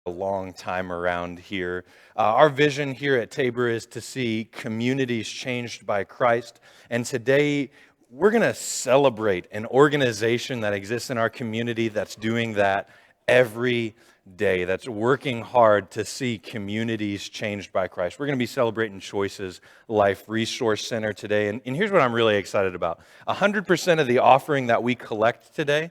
a long time around here. Our vision here at Tabor is to see communities changed by Christ. And today, we're going to celebrate an organization that exists in our community that's doing that every day, that's working hard to see communities changed by Christ. We're going to be celebrating Choices Life Resource Center today. And here's what I'm really excited about. 100% of the offering that we collect today,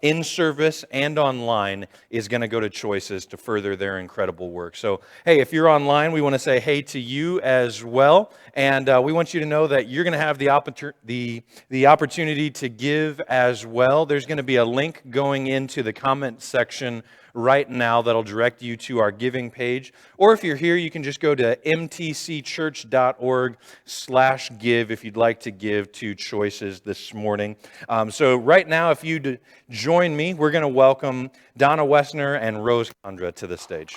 in service and online, is going to go to Choices to further their incredible work. So, hey, if you're online, we want to say hey to you as well. And we want you to know that you're going to have the opportunity to give as well. There's going to be a link going into the comment section right now that'll direct you to our giving page. Or if you're here, you can just go to mtcchurch.org/give if you'd like to give to Choices this morning. So right now, if you join me, we're going to welcome Donna Wesner and Rose Condra to the stage.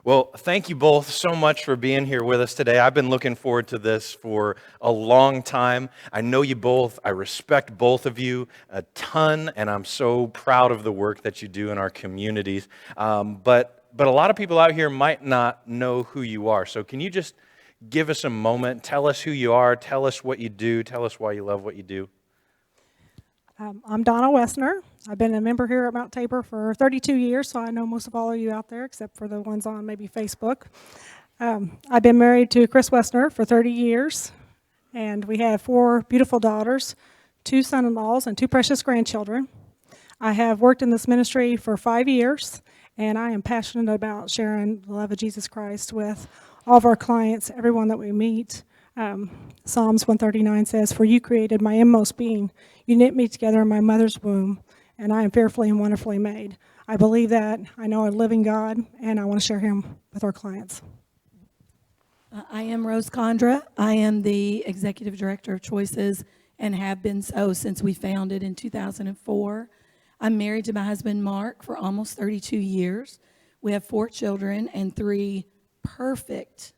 Well, thank you both so much for being here with us today. I've been looking forward to this for a long time. I know you both. I respect both of you a ton, and I'm so proud of the work that you do in our communities. But a lot of people out here might not know who you are. So can you just give us a moment, tell us who you are, tell us what you do, tell us why you love what you do? I'm Donna Wesner. I've been a member here at Mount Tabor for 32 years, so I know most of all of you out there, except for the ones on maybe Facebook. I've been married to Chris Wesner for 30 years, and we have 4 beautiful daughters, 2 son-in-laws, and 2 precious grandchildren. I have worked in this ministry for 5 years, and I am passionate about sharing the love of Jesus Christ with all of our clients, everyone that we meet. Psalms 139 says, "For you created my inmost being. You knit me together in my mother's womb, and I am fearfully and wonderfully made." I believe that. I know a living God, and I want to share him with our clients. I am Rose Condra. I am the Executive Director of Choices and have been so since we founded in 2004. I'm married to my husband, Mark, for almost 32 years. We have 4 children and 3 perfect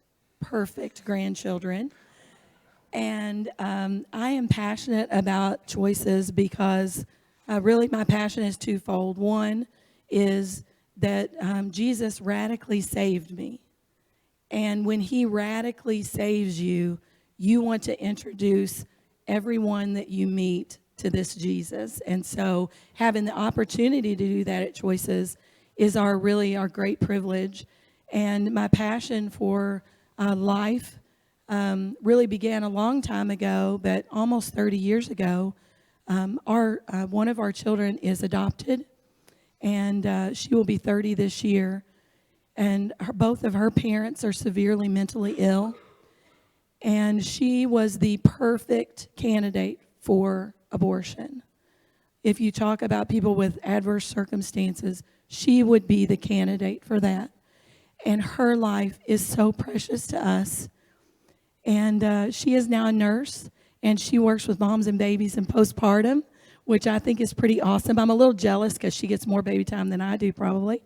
grandchildren. And I am passionate about Choices because really my passion is twofold. One is that Jesus radically saved me. And when he radically saves you, you want to introduce everyone that you meet to this Jesus. And so having the opportunity to do that at Choices is really our great privilege. And my passion for life really began a long time ago, but almost 30 years ago. One of our children is adopted, and she will be 30 this year. And both of her parents are severely mentally ill. And she was the perfect candidate for abortion. If you talk about people with adverse circumstances, she would be the candidate for that. And her life is so precious to us. And she is now a nurse, and she works with moms and babies in postpartum, which I think is pretty awesome. I'm a little jealous because she gets more baby time than I do probably.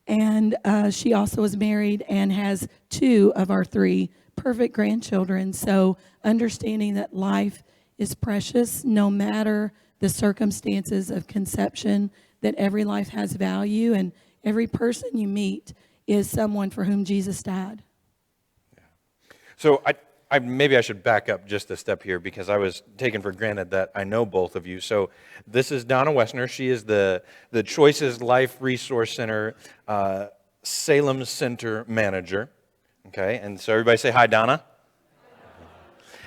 And she also is married and has 2 of our 3 perfect grandchildren. So understanding that life is precious no matter the circumstances of conception, that every life has value, and every person you meet is someone for whom Jesus died. So maybe I should back up just a step here because I was taken for granted that I know both of you. So this is Donna Wesner. She is the Choices Life Resource Center Salem Center Manager. Okay, and so everybody say hi, Donna.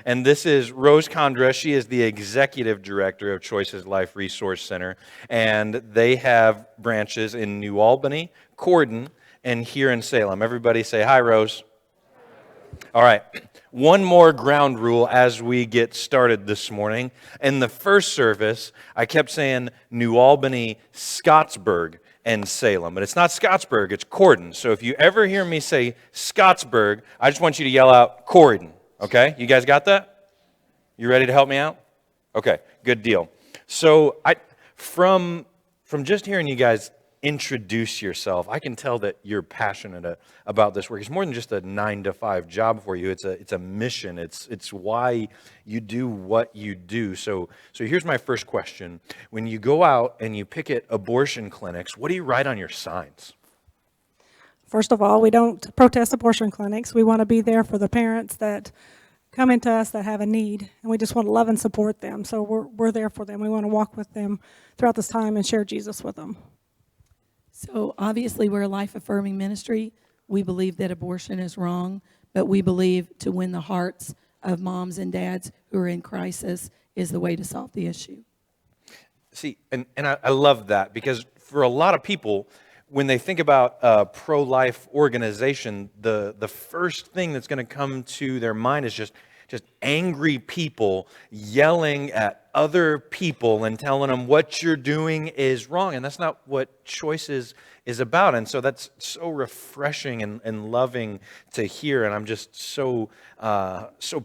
And this is Rose Condra. She is the Executive Director of Choices Life Resource Center. And they have branches in New Albany, Corden, and here in Salem. Everybody say hi, Rose. All right, one more ground rule as we get started this morning. In the first service, I kept saying New Albany, Scottsburg, and Salem. But it's not Scottsburg, it's Corden. So if you ever hear me say Scottsburg, I just want you to yell out Corden. Okay, you guys got that? You ready to help me out? Okay, good deal. So from just hearing you guys introduce yourself. I can tell that you're passionate about this work. It's more than just a 9-to-5 job for you. It's a mission. It's why you do what you do. So here's my first question. When you go out and you picket abortion clinics, what do you write on your signs? First of all, we don't protest abortion clinics. We want to be there for the parents that come into us that have a need, and we just want to love and support them. So we're there for them. We want to walk with them throughout this time and share Jesus with them. So obviously, we're a life-affirming ministry. We believe that abortion is wrong, but we believe to win the hearts of moms and dads who are in crisis is the way to solve the issue. See, and I love that, because for a lot of people, when they think about a pro-life organization, the first thing that's going to come to their mind is just angry people yelling at other people and telling them what you're doing is wrong. And that's not what Choices is about. And so that's so refreshing and loving to hear. And I'm just so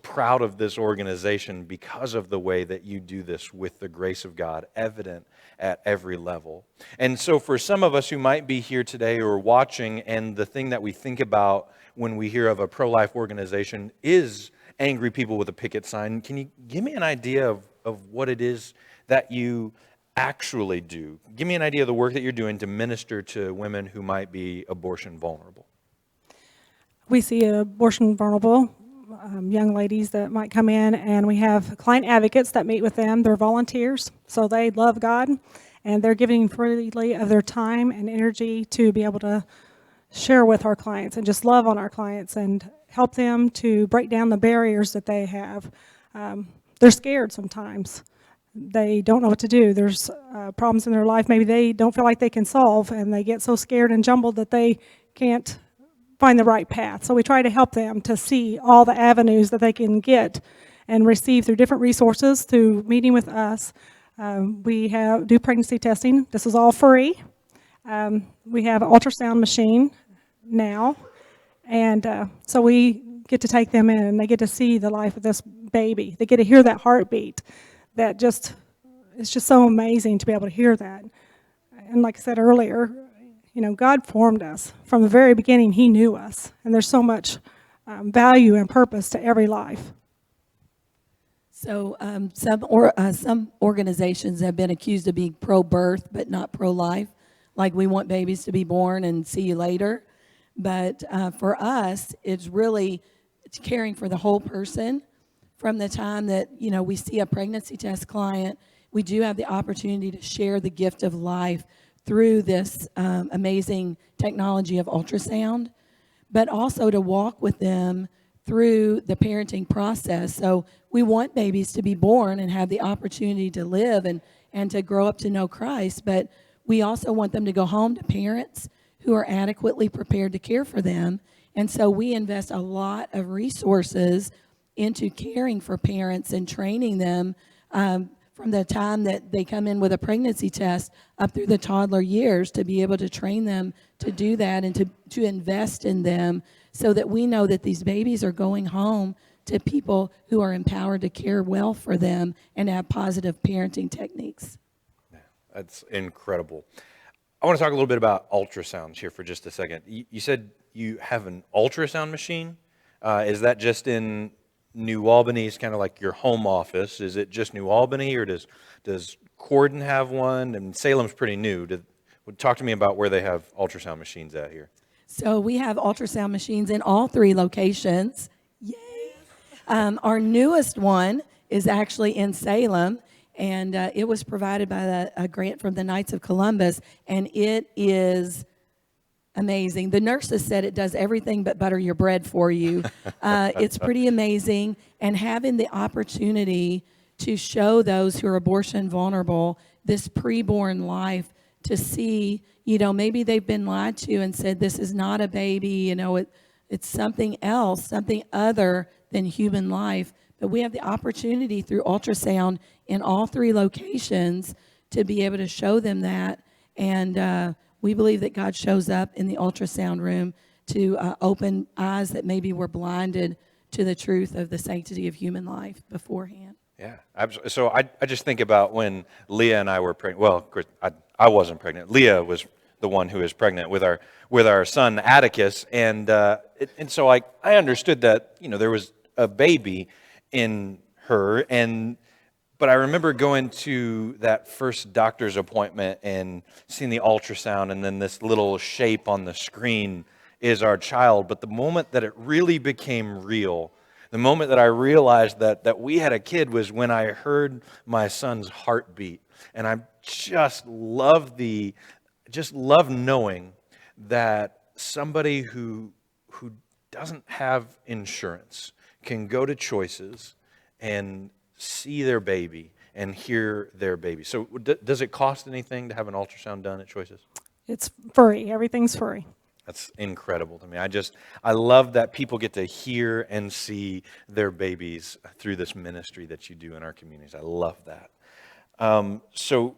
proud of this organization because of the way that you do this with the grace of God evident at every level. And so for some of us who might be here today or watching, and the thing that we think about when we hear of a pro-life organization is angry people with a picket sign, can you give me an idea of what it is that you actually do? Give me an idea of the work that you're doing to minister to women who might be abortion vulnerable. We see abortion vulnerable young ladies that might come in, and we have client advocates that meet with them. They're volunteers, so they love God, and they're giving freely of their time and energy to be able to share with our clients and just love on our clients and help them to break down the barriers that they have. They're scared sometimes. They don't know what to do. There's problems in their life maybe they don't feel like they can solve, and they get so scared and jumbled that they can't find the right path. So we try to help them to see all the avenues that they can get and receive through different resources, through meeting with us. We do pregnancy testing. This is all free. We have an ultrasound machine now, and so we get to take them in, and they get to see the life of this baby. They get to hear that heartbeat. It's just so amazing to be able to hear that. And like I said earlier, God formed us. From the very beginning, He knew us, and there's so much value and purpose to every life. So some organizations have been accused of being pro-birth but not pro-life, like we want babies to be born and see you later. But for us, it's caring for the whole person. From the time that we see a pregnancy test client, we do have the opportunity to share the gift of life through this amazing technology of ultrasound, but also to walk with them through the parenting process. So we want babies to be born and have the opportunity to live and to grow up to know Christ, but we also want them to go home to parents who are adequately prepared to care for them. And so we invest a lot of resources into caring for parents and training them from the time that they come in with a pregnancy test up through the toddler years, to be able to train them to do that and to invest in them, so that we know that these babies are going home to people who are empowered to care well for them and have positive parenting techniques. Yeah, that's incredible. I want to talk a little bit about ultrasounds here for just a second. You said you have an ultrasound machine. Is that just in New Albany? Is kind of like your home office? Is it just New Albany, or does Corden have one? And Salem's pretty new. Talk to me about where they have ultrasound machines at here. So we have ultrasound machines in all 3 locations. Yay! Our newest one is actually in Salem, and it was provided by a grant from the Knights of Columbus, and it is amazing. The nurses said it does everything but butter your bread for you. It's pretty amazing, and having the opportunity to show those who are abortion vulnerable this preborn life, to see, maybe they've been lied to and said this is not a baby, it's something else, something other than human life. But we have the opportunity through ultrasound in all 3 locations to be able to show them that, and we believe that God shows up in the ultrasound room to open eyes that maybe were blinded to the truth of the sanctity of human life beforehand. Yeah, absolutely. So I just think about when Leah and I were pregnant. Well, of course, I wasn't pregnant. Leah was the one who is pregnant with our son Atticus, and so I understood that there was a baby in her, but I remember going to that first doctor's appointment and seeing the ultrasound, and then this little shape on the screen is our child. But the moment that it really became real, the moment that I realized that we had a kid, was when I heard my son's heartbeat. And I just love knowing that somebody who doesn't have insurance can go to Choices and see their baby and hear their baby. So does it cost anything to have an ultrasound done at Choices? It's free. Everything's free. That's incredible to me. I love that people get to hear and see their babies through this ministry that you do in our communities. I love that. So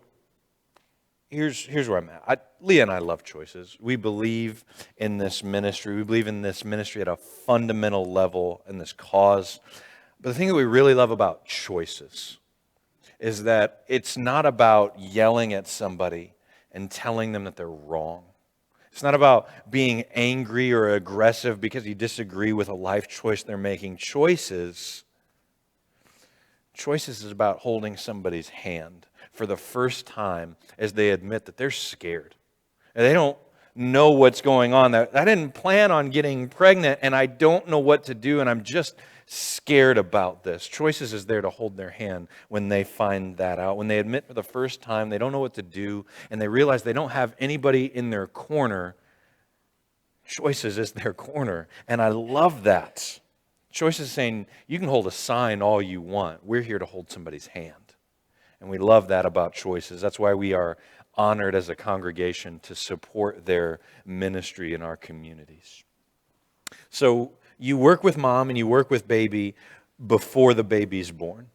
here's where I'm at. Leah and I love Choices. We believe in this ministry. We believe in this ministry at a fundamental level, in this cause. But the thing that we really love about Choices is that it's not about yelling at somebody and telling them that they're wrong. It's not about being angry or aggressive because you disagree with a life choice they're making. Choices is about holding somebody's hand for the first time as they admit that they're scared. And they don't know what's going on. I didn't plan on getting pregnant, and I don't know what to do, and I'm just scared about this. Choices is there to hold their hand when they find that out. When they admit for the first time they don't know what to do, and they realize they don't have anybody in their corner, Choices is their corner. And I love that. Choices is saying, you can hold a sign all you want. We're here to hold somebody's hand. And we love that about Choices. That's why we are honored as a congregation to support their ministry in our communities. So you work with mom and you work with baby before the baby's born.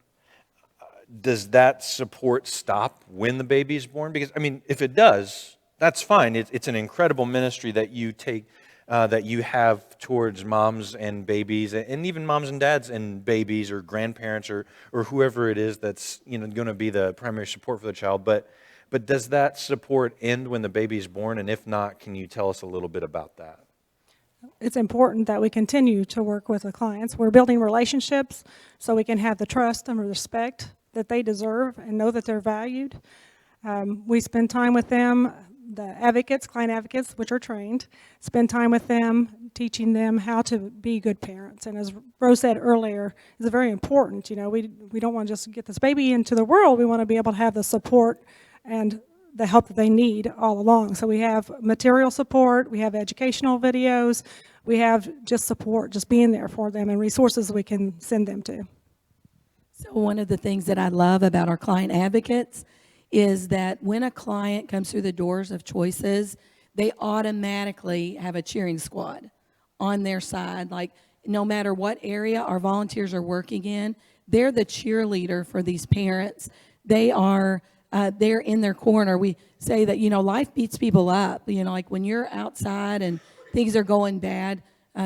Does that support stop when the baby's born? Because, if it does, that's fine. It's an incredible ministry that you take, that you have towards moms and babies, and even moms and dads and babies, or grandparents, or whoever it is that's going to be the primary support for the child. But does that support end when the baby's born? And if not, can you tell us a little bit about that? It's important that we continue to work with the clients. We're building relationships so we can have the trust and respect that they deserve and know that they're valued. We spend time with them, the advocates, client advocates, which are trained, spend time with them, teaching them how to be good parents. And as Rose said earlier, it's very important. We don't want to just get this baby into the world. We want to be able to have the support and the help that they need all along. So we have material support, we have educational videos, we have just support, just being there for them, and resources we can send them to. So one of the things that I love about our client advocates is that when a client comes through the doors of Choices, they automatically have a cheering squad on their side. Like, no matter what area our volunteers are working in, they're the cheerleader for these parents. They're in their corner. We say that, life beats people up. Like when you're outside and things are going bad,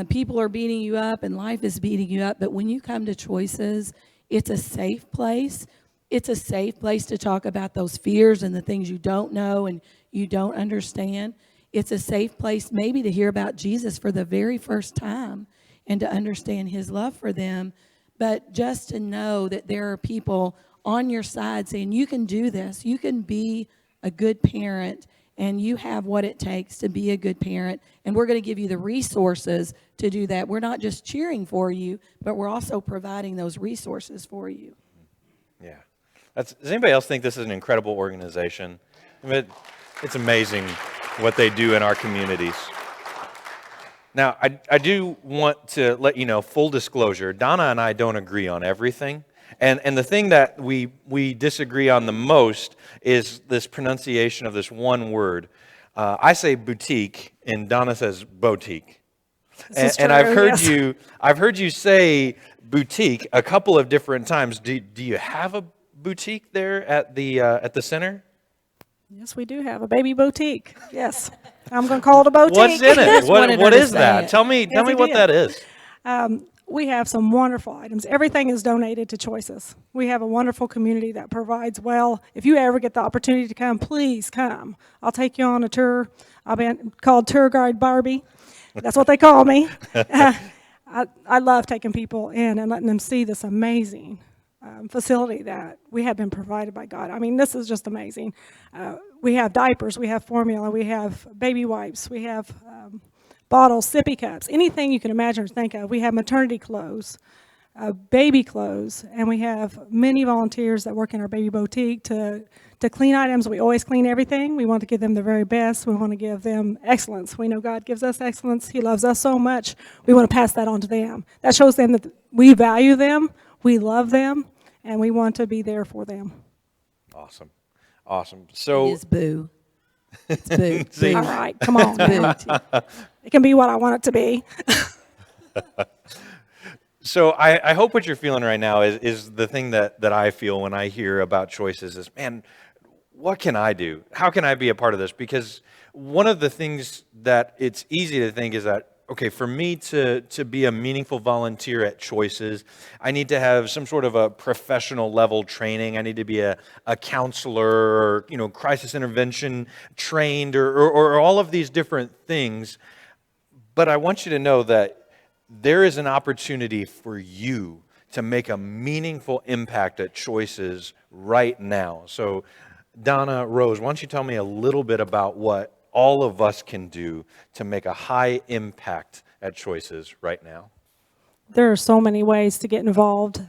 people are beating you up and life is beating you up. But when you come to Choices, it's a safe place. It's a safe place to talk about those fears and the things you don't know and you don't understand. It's a safe place maybe to hear about Jesus for the very first time and to understand his love for them. But just to know that there are people on your side saying, you can do this, you can be a good parent, and you have what it takes to be a good parent, and we're going to give you the resources to do that. We're not just cheering for you, but we're also providing those resources for you. Yeah. Does anybody else think this is an incredible organization? It's amazing what they do in our communities. Now, I do want to let you know, full disclosure, Donna and I don't agree on everything. And the thing that we disagree on the most is this pronunciation of this one word. I say boutique, and Donna says boutique. And I've heard you say boutique a couple of different times. Do you have a boutique there at the center? Yes, we do have a baby boutique. Yes, I'm going to call it a boutique. What's in it? What is that? Tell me what that is. We have some wonderful items. Everything is donated to Choices. We have a wonderful community that provides well. If you ever get the opportunity to come, please come. I'll take you on a tour. I've been called Tour Guide Barbie. That's what they call me. I love taking people in and letting them see this amazing facility that we have been provided by God. I mean, this is just amazing. We have diapers, we have formula, we have baby wipes, we have bottles, sippy cups, anything you can imagine or think of. We have maternity clothes, baby clothes, and we have many volunteers that work in our baby boutique to clean items. We always clean everything. We want to give them the very best. We want to give them excellence. We know God gives us excellence. He loves us so much. We want to pass that on to them. That shows them that we value them, we love them, and we want to be there for them. Awesome. Awesome. So It is boo. It's boo. See? All right, come on. now. Boo. It can be what I want it to be. So I hope what you're feeling right now is the thing that I feel when I hear about Choices is, man, what can I do? How can I be a part of this? Because one of the things that it's easy to think is that, okay, for me to be a meaningful volunteer at Choices, I need to have some sort of a professional level training. I need to be a counselor or, crisis intervention trained or all of these different things. But I want you to know that there is an opportunity for you to make a meaningful impact at Choices right now. So, Donna, Rose, why don't you tell me a little bit about what all of us can do to make a high impact at Choices right now? There are so many ways to get involved.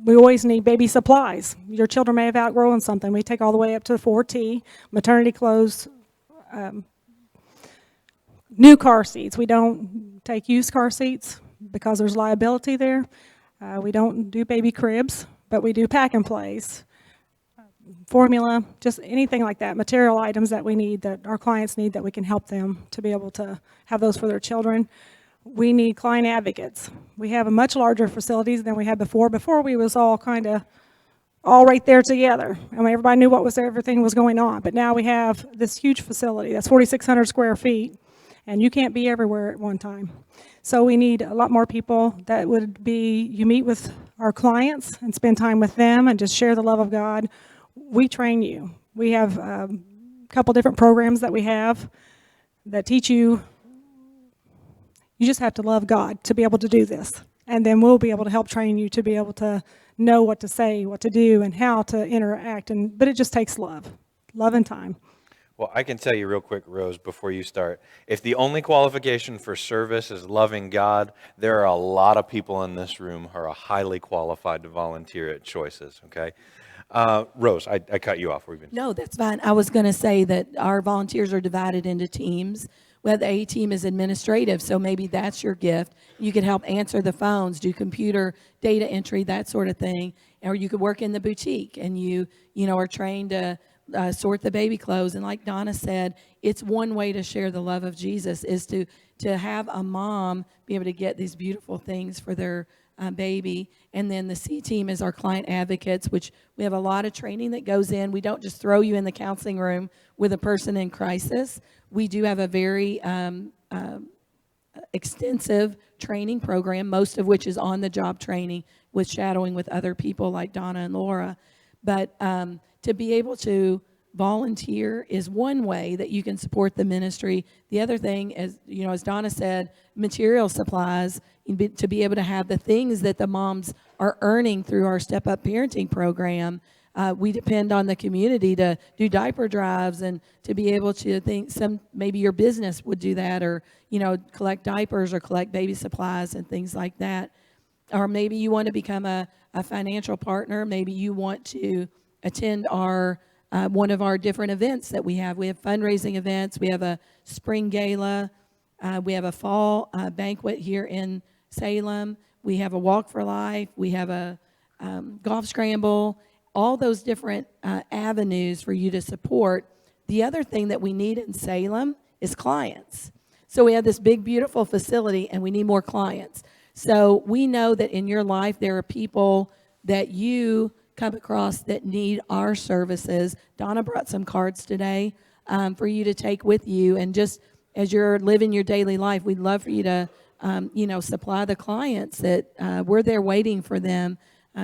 We always need baby supplies. Your children may have outgrown something. We take all the way up to 4T, maternity clothes, new car seats. We don't take used car seats because there's liability there. We don't do baby cribs, but we do pack and plays, formula, just anything like that, material items that we need, that our clients need, that we can help them to be able to have those for their children. We need client advocates. We have a much larger facilities than we had before. Before we was all kind of all right there together. I mean, everybody knew what was there, everything was going on. But now we have this huge facility that's 4,600 square feet, and you can't be everywhere at one time. So we need a lot more people that would be, you meet with our clients and spend time with them and just share the love of God. We train you. We have a couple different programs that we have that teach you. You just have to love God to be able to do this. And then we'll be able to help train you to be able to know what to say, what to do, and how to interact. But it just takes love and time. Well, I can tell you real quick, Rose, before you start, if the only qualification for service is loving God, there are a lot of people in this room who are highly qualified to volunteer at Choices, okay? Rose, I cut you off. No, that's fine. I was going to say that our volunteers are divided into teams. Well, the A team is administrative, so maybe that's your gift. You could help answer the phones, do computer data entry, that sort of thing. Or you could work in the boutique, and you are trained to sort the baby clothes. And like Donna said, it's one way to share the love of Jesus is to have a mom be able to get these beautiful things for their baby. And then the C team is our client advocates, which we have a lot of training that goes in. We don't just throw you in the counseling room with a person in crisis. We do have a very extensive training program, most of which is on-the-job training with shadowing with other people like Donna and Laura. But to be able to volunteer is one way that you can support the ministry. The other thing is, as Donna said, material supplies, to be able to have the things that the moms are earning through our Step Up Parenting program. We depend on the community to do diaper drives and to be able to think maybe your business would do that, or, collect diapers or collect baby supplies and things like that. Or maybe you want to become a financial partner. Maybe you want to attend our one of our different events that we have. We have fundraising events. We have a spring gala. We have a fall banquet here in Salem. We have a walk for life. We have a golf scramble. All those different avenues for you to support. The other thing that we need in Salem is clients. So we have this big, beautiful facility, and we need more clients. So we know that in your life there are people that you come across that need our services. Donna brought some cards today for you to take with you, and just as you're living your daily life, we'd love for you to supply the clients that we're there waiting for them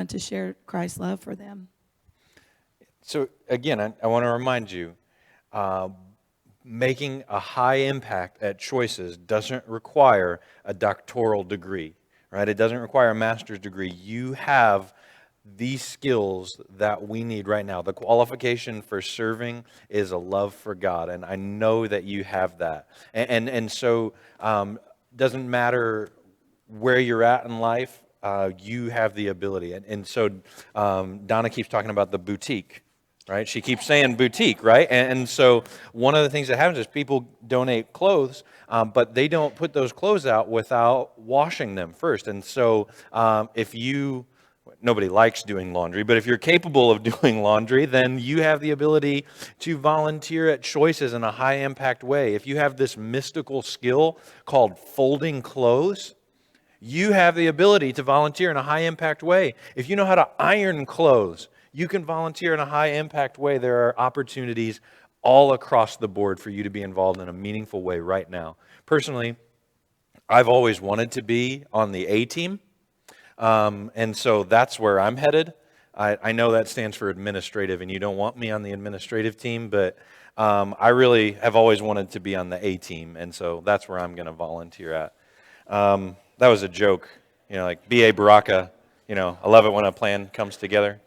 to share Christ's love for them. So again, I want to remind you, making a high impact at Choices doesn't require a doctoral degree, right? It doesn't require a master's degree. You have these skills that we need right now. The qualification for serving is a love for God, and I know that you have that. And so doesn't matter where you're at in life, you have the ability. And so Donna keeps talking about the boutique. Right? She keeps saying boutique, right? And so one of the things that happens is people donate clothes, but they don't put those clothes out without washing them first. And so nobody likes doing laundry, but if you're capable of doing laundry, then you have the ability to volunteer at Choices in a high impact way. If you have this mystical skill called folding clothes, you have the ability to volunteer in a high impact way. If you know how to iron clothes, you can volunteer in a high impact way. There are opportunities all across the board for you to be involved in a meaningful way right now. Personally, I've always wanted to be on the A team, and so that's where I'm headed. I know that stands for administrative, and you don't want me on the administrative team, but I really have always wanted to be on the A team, and so that's where I'm going to volunteer at. That was a joke, like B.A. Baraka, I love it when a plan comes together.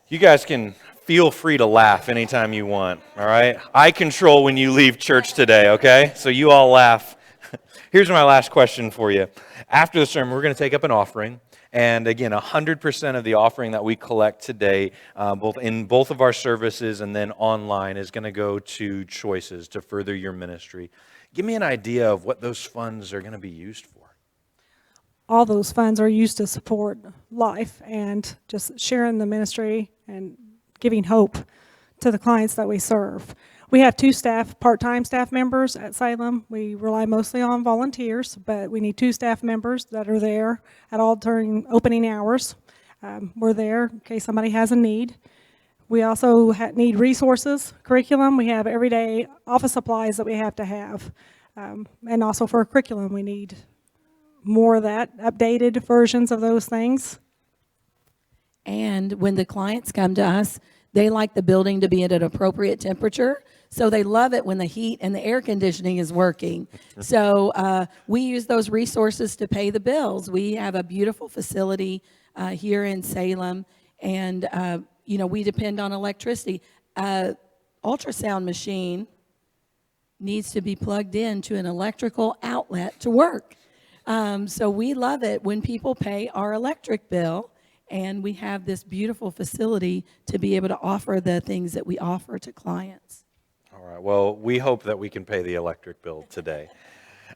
You guys can feel free to laugh anytime you want, all right? I control when you leave church today, okay? So you all laugh. Here's my last question for you. After the sermon, we're going to take up an offering. And again, 100% of the offering that we collect today, both of our services and then online, is going to go to Choices to further your ministry. Give me an idea of what those funds are going to be used for. All those funds are used to support life and just sharing the ministry and giving hope to the clients that we serve. We have 2 part-time staff members at Salem. We rely mostly on volunteers, but we need 2 staff members that are there at all during opening hours. We're there in case somebody has a need. We also need resources, curriculum. We have everyday office supplies that we have to have. And also for curriculum, we need more of that, updated versions of those things. And when the clients come to us, they like the building to be at an appropriate temperature. So they love it when the heat and the air conditioning is working. So we use those resources to pay the bills. We have a beautiful facility here in Salem, and we depend on electricity. Ultrasound machine needs to be plugged into an electrical outlet to work. So we love it when people pay our electric bill, and we have this beautiful facility to be able to offer the things that we offer to clients. All right. Well, we hope that we can pay the electric bill today.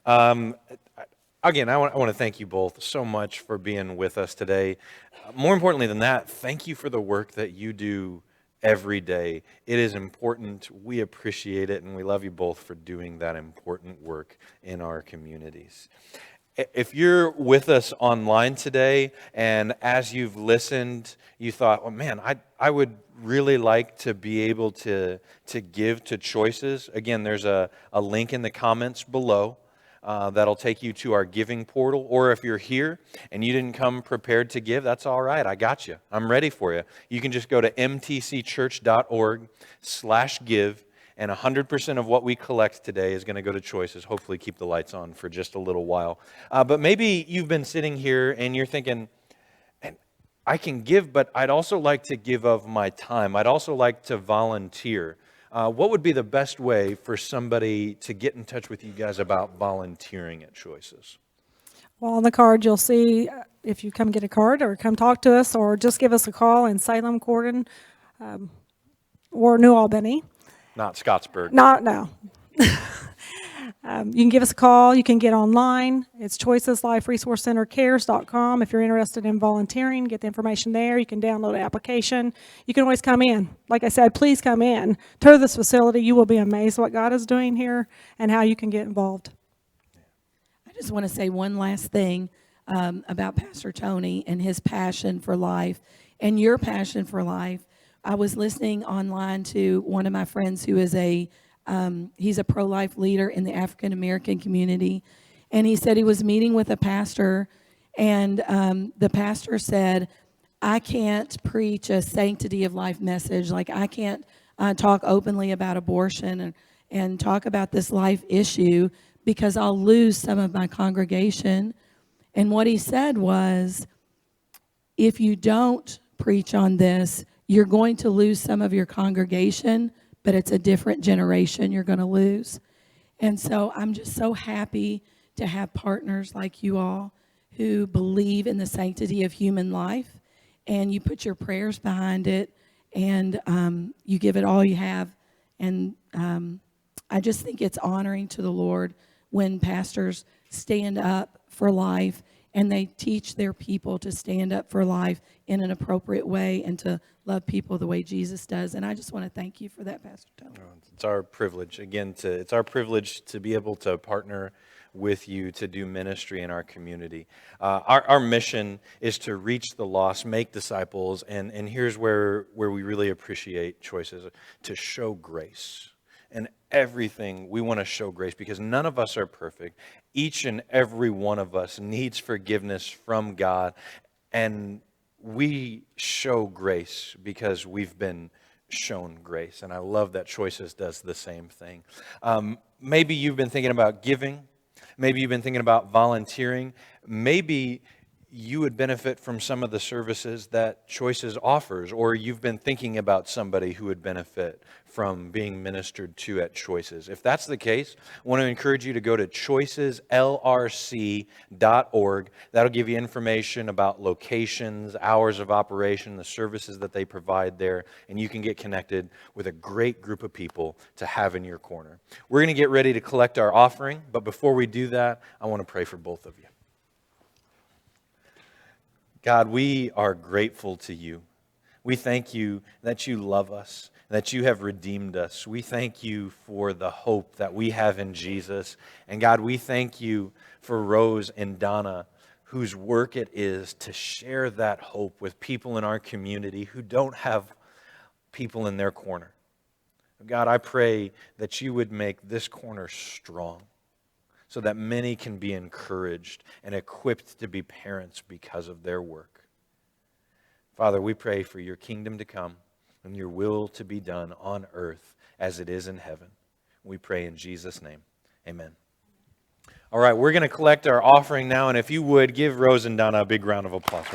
Again, I want to thank you both so much for being with us today. More importantly than that, thank you for the work that you do every day. It is important. We appreciate it, and we love you both for doing that important work in our communities. If you're with us online today, and as you've listened, you thought, well, man, I would really like to be able to give to Choices. Again, there's a link in the comments below that'll take you to our giving portal. Or if you're here and you didn't come prepared to give, that's all right. I got you. I'm ready for you. You can just go to mtcchurch.org/give. And 100% of what we collect today is going to go to Choices. Hopefully keep the lights on for just a little while. But maybe you've been sitting here and you're thinking, I can give, but I'd also like to give of my time. I'd also like to volunteer. What would be the best way for somebody to get in touch with you guys about volunteering at Choices? Well, on the card, you'll see if you come get a card or come talk to us or just give us a call in Salem, Corden, or New Albany. Not Scottsburg. No. You can give us a call. You can get online. It's choicesliferesourcecentercares.com. If you're interested in volunteering, get the information there. You can download an application. You can always come in. Like I said, please come in. Tour this facility. You will be amazed what God is doing here and how you can get involved. I just want to say one last thing about Pastor Tony and his passion for life and your passion for life. I was listening online to one of my friends who is a He's a pro-life leader in the African American community. And he said he was meeting with a pastor, and the pastor said, I can't preach a sanctity of life message. Like, I can't talk openly about abortion and talk about this life issue because I'll lose some of my congregation. And what he said was, if you don't preach on this, you're going to lose some of your congregation, but it's a different generation you're going to lose. And so I'm just so happy to have partners like you all who believe in the sanctity of human life, and you put your prayers behind it, and you give it all you have. And I just think it's honoring to the Lord when pastors stand up for life and they teach their people to stand up for life in an appropriate way and to love people the way Jesus does. And I just want to thank you for that, Pastor Tony. It's our privilege, again, it's our privilege to be able to partner with you to do ministry in our community. Our mission is to reach the lost, make disciples, and here's where we really appreciate Choices, to show grace. And everything, we want to show grace because none of us are perfect. Each and every one of us needs forgiveness from God, and we show grace because we've been shown grace. And I love that Choices does the same thing. Maybe you've been thinking about giving. Maybe you've been thinking about volunteering. Maybe you would benefit from some of the services that Choices offers, or you've been thinking about somebody who would benefit from being ministered to at Choices. If that's the case, I want to encourage you to go to choiceslrc.org. That'll give you information about locations, hours of operation, the services that they provide there, and you can get connected with a great group of people to have in your corner. We're going to get ready to collect our offering, but before we do that, I want to pray for both of you. God, we are grateful to you. We thank you that you love us, that you have redeemed us. We thank you for the hope that we have in Jesus. And God, we thank you for Rose and Donna, whose work it is to share that hope with people in our community who don't have people in their corner. God, I pray that you would make this corner strong, so that many can be encouraged and equipped to be parents because of their work. Father, we pray for your kingdom to come and your will to be done on earth as it is in heaven. We pray in Jesus' name. Amen. All right, we're going to collect our offering now, and if you would, give Rose and Donna a big round of applause.